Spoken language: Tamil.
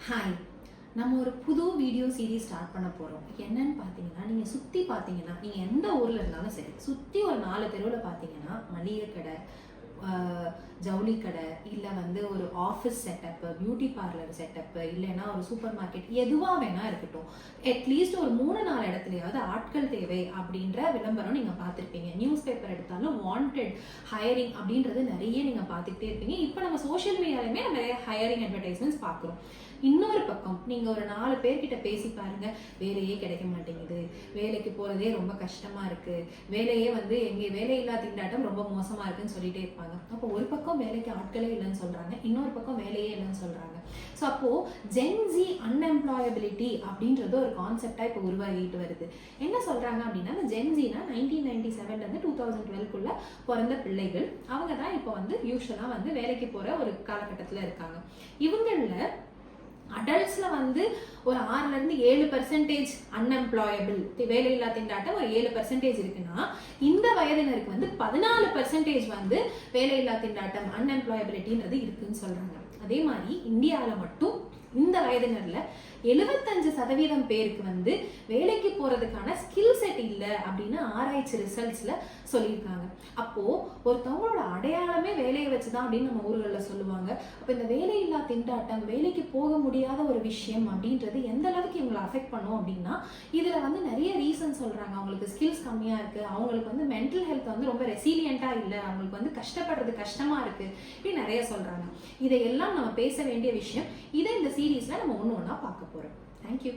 ஹாய், நம்ம ஒரு புது வீடியோ சீரீஸ் ஸ்டார்ட் பண்ண போகிறோம். என்னன்னு பார்த்தீங்கன்னா, நீங்கள் சுற்றி பார்த்தீங்கன்னா, நீங்கள் எந்த ஊரில் இருந்தாலும் சரி, சுற்றி ஒரு 4 தெருவில் பார்த்தீங்கன்னா மளிகை கடை, ஜவுளி கடை, இல்லை வந்து ஒரு office setup, beauty parlour setup, இல்லைன்னா ஒரு சூப்பர் மார்க்கெட், எதுவாக வேணால் இருக்கட்டும். அட்லீஸ்ட் ஒரு 3-4 இடத்துலையாவது ஆட்கள் தேவை அப்படின்ற விளம்பரம் நீங்கள் பார்த்துருப்பீங்க. நியூஸ் பேப்பர் எடுத்தாலும் வாண்டட் ஹையரிங் அப்படின்றது நிறைய நீங்கள் பார்த்துக்கிட்டே இருப்பீங்க. இப்போ நம்ம சோஷியல் மீடியாலையுமே நம்ம நிறைய ஹையரிங் அட்வர்டைஸ்மெண்ட்ஸ் பார்க்குறோம். இன்னொரு பக்கம் நீங்கள் ஒரு 4 பேர்கிட்ட பேசி பாருங்க, வேலையே கிடைக்க மாட்டேங்குது, வேலைக்கு போகிறதே ரொம்ப கஷ்டமாக இருக்குது, வேலையே வந்து எங்கே வேலையில்லா திண்டாட்டம் ரொம்ப மோசமாக இருக்குன்னு சொல்லிட்டே இருப்பாங்க. அப்போ ஒரு பக்கம் வேலைக்கு ஆட்களே இல்லைன்னு சொல்கிறாங்க, இன்னொரு பக்கம் வேலையே இல்லைன்னு சொல்கிறாங்க. ஸோ அப்போது ஜென்ஸி அன்எம்ப்ளாயபிலிட்டி அப்படின்றது ஒரு கான்செப்டாக இப்போ உருவாகிட்டு வருது. என்ன சொல்கிறாங்க அப்படின்னா, இந்த ஜென்ஸினா 1997 2012 பிறந்த பிள்ளைகள். அவங்க தான் இப்போ வந்து யூஸ்வலாக வந்து வேலைக்கு போகிற ஒரு காலகட்டத்தில் இருக்காங்க. இவங்களில் அடல்ட்ஸில் வந்து ஒரு 6-7% அன்எம்ப்ளாயபிள், வேலையில்லா திண்டாட்டம் ஒரு 7% இருக்குன்னா, இந்த வயதினருக்கு வந்து 14% வந்து வேலையில்லா திண்டாட்டம் அன்எம்ப்ளாயபிலிட்டின்றது இருக்குன்னு சொல்றாங்க. அதே மாதிரி இந்தியாவில் மட்டும் இந்த வயதினர்ல 75% பேருக்கு வந்து வேலைக்கு போறதுக்கான ஸ்கில் செட் இல்லை அப்படின்னு ஆராய்ச்சி ரிசல்ட்ஸ்ல சொல்லியிருக்காங்க. அப்போ ஒருத்தவங்களோட அடையாளமே வேலையை வச்சுதான் அப்படின்னு நம்ம ஊர்களில் சொல்லுவாங்க. அப்போ இந்த வேலையில்லா திண்டாட்டம், வேலைக்கு போக முடியாத ஒரு விஷயம் அப்படின்றது எந்த அளவுக்கு இவங்களை அஃபெக்ட் பண்ணும் அப்படின்னா, இதுல வந்து நிறைய ரீசன் சொல்றாங்க. அவங்களுக்கு ஸ்கில்ஸ் கம்மியா இருக்கு, அவங்களுக்கு வந்து மென்டல் ஹெல்த் வந்து ரொம்ப ரெசிலியண்டா இல்லை, அவங்களுக்கு வந்து கஷ்டப்படுறது கஷ்டமா இருக்கு, இப்படி நிறைய சொல்றாங்க. இதையெல்லாம் நம்ம பேச வேண்டிய விஷயம். இதை இந்த சீரீஸ்ல நம்ம ஒன்று ஒன்றா பார்க்க போறோம். தேங்க்யூ.